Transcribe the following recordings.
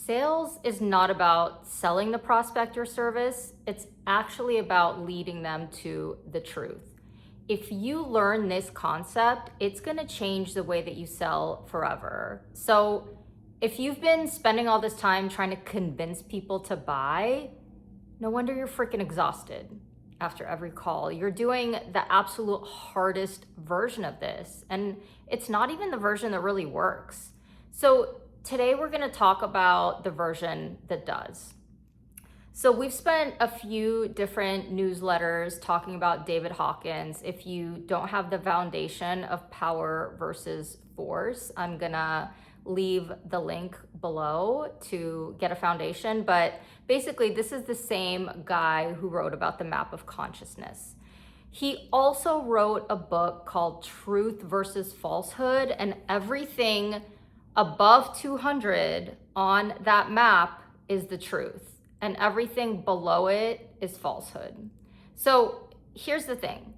Sales is not about selling the prospect or service. It's actually about leading them to the truth. If you learn this concept, it's going to change the way that you sell forever. So if you've been spending all this time trying to convince people to buy, no wonder you're freaking exhausted after every call. You're doing the absolute hardest version of this, and it's not even the version that really works. So today we're going to talk about the version that does. So we've spent a few different newsletters talking about David Hawkins. If you don't have the foundation of power versus force, I'm gonna leave the link below to get a foundation. But basically, this is the same guy who wrote about the map of consciousness. He also wrote a book called Truth versus Falsehood, and everything above 200 on that map is the truth, and everything below it is falsehood. So here's the thing.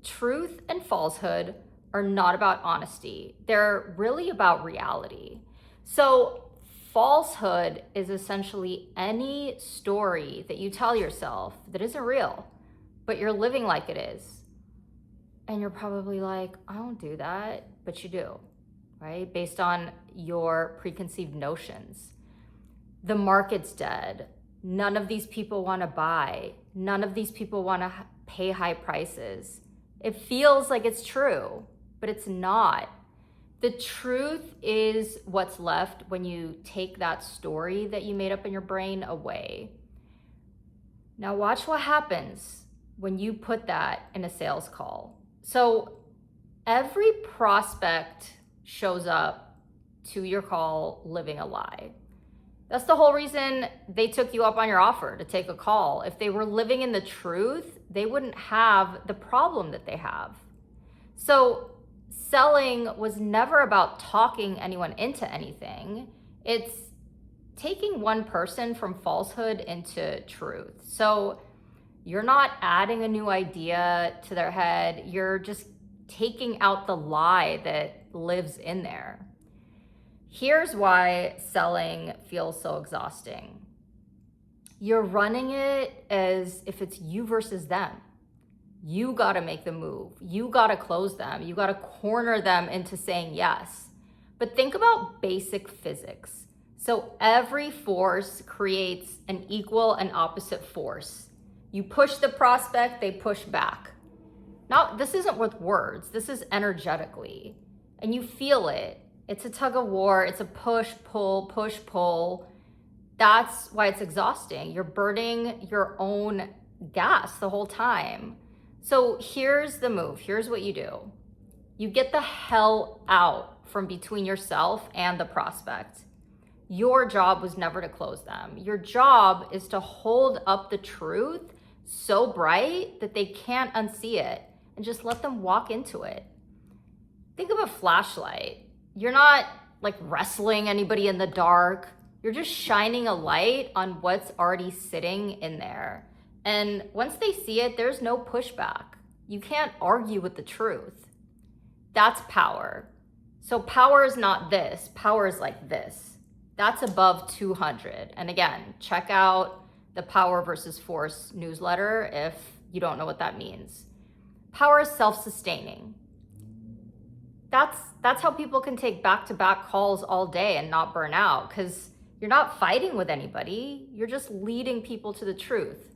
Truth and falsehood are not about honesty. They're really about reality. So falsehood is essentially any story that you tell yourself that isn't real, but you're living like it is. And you're probably like, I don't do that, but you do, right? Based on your preconceived notions. The market's dead. None of these people want to buy. None of these people want to pay high prices. It feels like it's true, but it's not. The truth is what's left when you take that story that you made up in your brain away. Now watch what happens when you put that in a sales call. So every prospect shows up to your call living a lie. That's the whole reason they took you up on your offer to take a call. If they were living in the truth, they wouldn't have the problem that they have. So selling was never about talking anyone into anything. It's taking one person from falsehood into truth. So you're not adding a new idea to their head. You're just taking out the lie that lives in there. Here's why selling feels so exhausting. You're running it as if it's you versus them. You gotta make the move. You gotta close them. You gotta corner them into saying yes. But think about basic physics. So every force creates an equal and opposite force. You push the prospect, they push back. Now, this isn't with words. This is energetically. And you feel it. It's a tug of war. It's a push, pull. That's why it's exhausting. You're burning your own gas the whole time. So here's the move. Here's what you do. You get the hell out from between yourself and the prospect. Your job was never to close them. Your job is to hold up the truth so bright that they can't unsee it and just let them walk into it. Think of a flashlight. You're not like wrestling anybody in the dark. You're just shining a light on what's already sitting in there. And once they see it, there's no pushback. You can't argue with the truth. That's power. So power is not this. Power is like this. That's above 200. And again, check out the Power versus Force newsletter if you don't know what that means. Power is self-sustaining. That's how people can take back-to-back calls all day and not burn out, because you're not fighting with anybody. You're just leading people to the truth.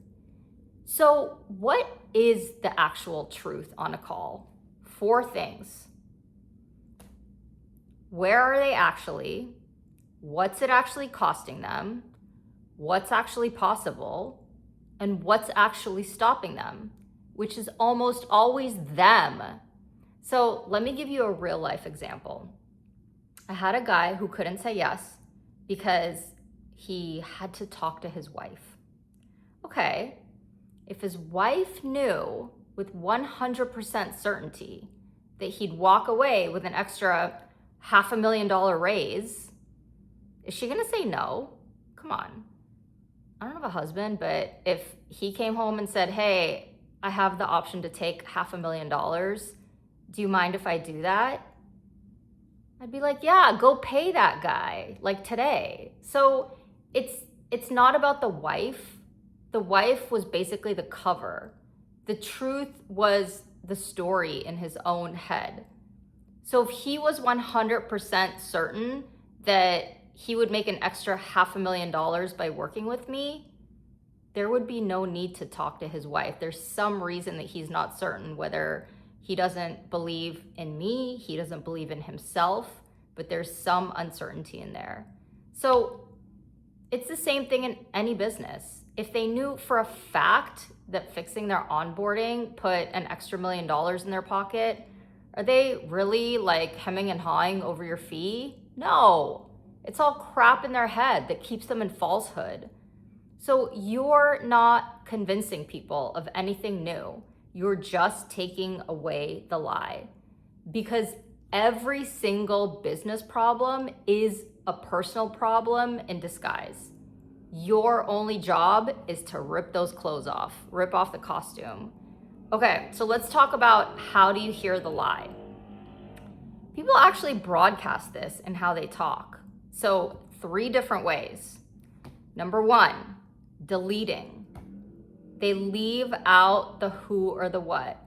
So what is the actual truth on a call? 4 things. Where are they actually? What's it actually costing them? What's actually possible? And what's actually stopping them? Which is almost always them. So let me give you a real life example. I had a guy who couldn't say yes because he had to talk to his wife. Okay, if his wife knew with 100% certainty that he'd walk away with an extra $500,000 raise, is she gonna say no? Come on. I don't have a husband, but if he came home and said, hey, I have the option to take $500,000, do you mind if I do that? I'd be like, yeah, go pay that guy, like today. So it's not about the wife. The wife was basically the cover. The truth was the story in his own head. So if he was 100% certain that he would make an extra $500,000 by working with me, there would be no need to talk to his wife. There's some reason that he's not certain, whether he doesn't believe in me, he doesn't believe in himself, but there's some uncertainty in there. So it's the same thing in any business. If they knew for a fact that fixing their onboarding put an extra $1 million in their pocket, are they really like hemming and hawing over your fee? No, it's all crap in their head that keeps them in falsehood. So you're not convincing people of anything new. You're just taking away the lie, because every single business problem is a personal problem in disguise. Your only job is to rip those clothes off, rip off the costume. Okay, so let's talk about how do you hear the lie. People actually broadcast this in how they talk. So 3 different ways. Number 1, deleting. They leave out the who or the what.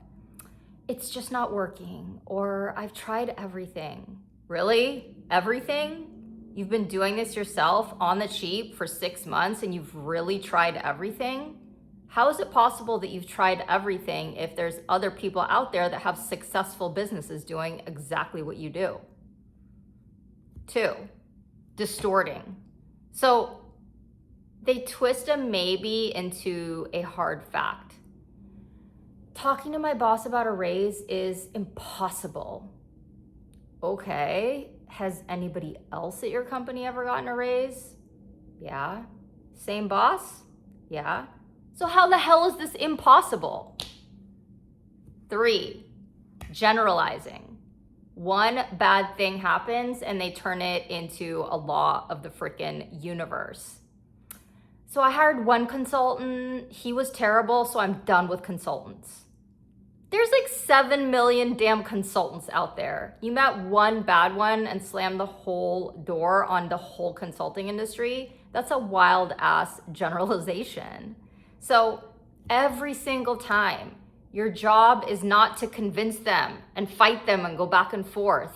It's just not working, or I've tried everything. Really? Everything? You've been doing this yourself on the cheap for 6 months and you've really tried everything? How is it possible that you've tried everything if there's other people out there that have successful businesses doing exactly what you do? 2, distorting. So they twist a maybe into a hard fact. Talking to my boss about a raise is impossible. Okay, has anybody else at your company ever gotten a raise? Yeah. Same boss? Yeah. So how the hell is this impossible? 3, generalizing. One bad thing happens and they turn it into a law of the freaking universe. So I hired one consultant, he was terrible, so I'm done with consultants. There's like 7 million damn consultants out there. You met one bad one and slammed the whole door on the whole consulting industry. That's a wild ass generalization. So every single time, your job is not to convince them and fight them and go back and forth.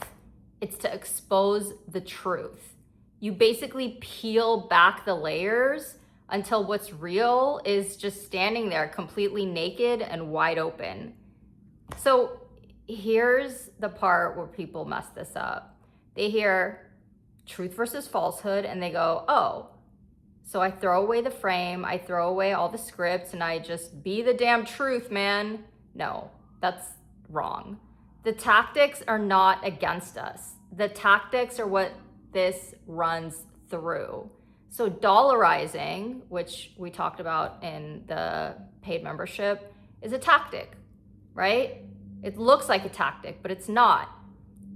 It's to expose the truth. You basically peel back the layers until what's real is just standing there completely naked and wide open. So here's the part where people mess this up. They hear truth versus falsehood and they go, oh, so I throw away the frame, I throw away all the scripts and I just be the damn truth, man. No, that's wrong. The tactics are not against us. The tactics are what this runs through. So dollarizing, which we talked about in the paid membership, is a tactic, right? It looks like a tactic, but it's not.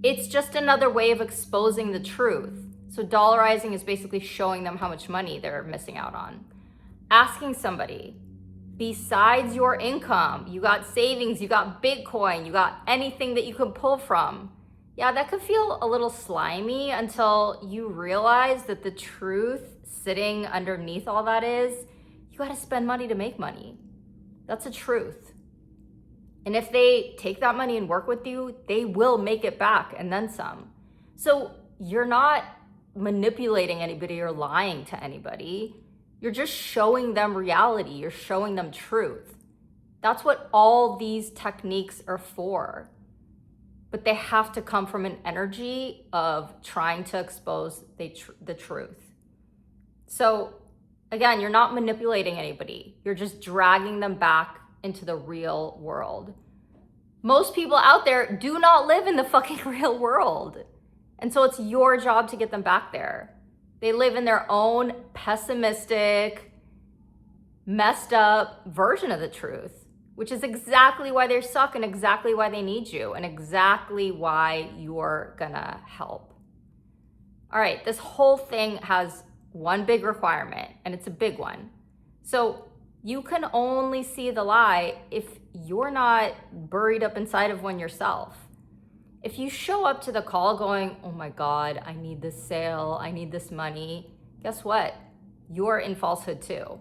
It's just another way of exposing the truth. So dollarizing is basically showing them how much money they're missing out on. Asking somebody, besides your income, you got savings, you got Bitcoin, you got anything that you can pull from. Yeah, that could feel a little slimy until you realize that the truth sitting underneath all that is, you got to spend money to make money. That's the truth. And if they take that money and work with you, they will make it back and then some. So you're not manipulating anybody or lying to anybody. You're just showing them reality. You're showing them truth. That's what all these techniques are for. But they have to come from an energy of trying to expose the truth. So again, you're not manipulating anybody. You're just dragging them back into the real world. Most people out there do not live in the fucking real world. And so it's your job to get them back there. They live in their own pessimistic, messed up version of the truth, which is exactly why they suck and exactly why they need you and exactly why you're gonna help. All right, this whole thing has one big requirement, and it's a big one. So you can only see the lie if you're not buried up inside of one yourself. If you show up to the call going, oh my God, I need this sale, I need this money, guess what? you're in falsehood too.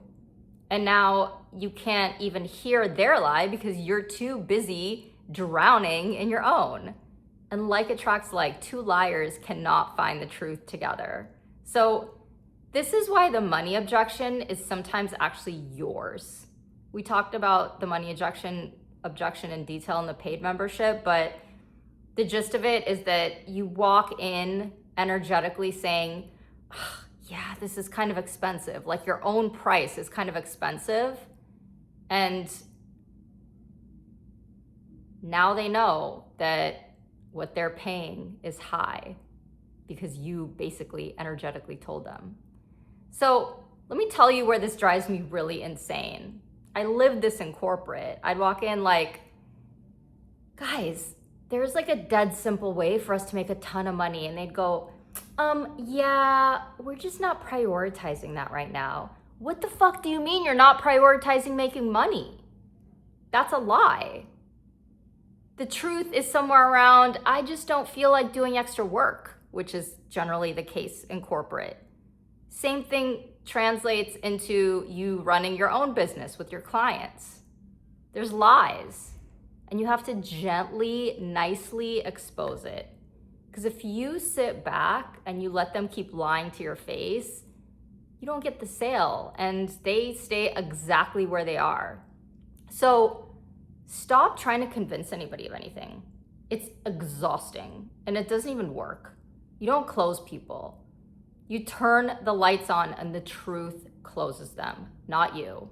And now you can't even hear their lie because you're too busy drowning in your own. And like attracts like, two liars cannot find the truth together. So this is why the money objection is sometimes actually yours. We talked about the money objection in detail in the paid membership, but the gist of it is that you walk in energetically saying, yeah, this is kind of expensive. Like your own price is kind of expensive. And now they know that what they're paying is high because you basically energetically told them. So let me tell you where this drives me really insane. I lived this in corporate. I'd walk in like, guys, there's like a dead simple way for us to make a ton of money. And they'd go, yeah, we're just not prioritizing that right now. What the fuck do you mean you're not prioritizing making money? That's a lie. The truth is somewhere around, I just don't feel like doing extra work, which is generally the case in corporate. Same thing translates into you running your own business with your clients. There's lies, and you have to gently, nicely expose it. Because if you sit back and you let them keep lying to your face, you don't get the sale, and they stay exactly where they are. So stop trying to convince anybody of anything. It's exhausting, and it doesn't even work. You don't close people. You turn the lights on and the truth closes them, not you.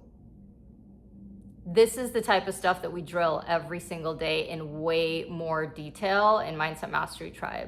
This is the type of stuff that we drill every single day in way more detail in Mindset Mastery Tribe.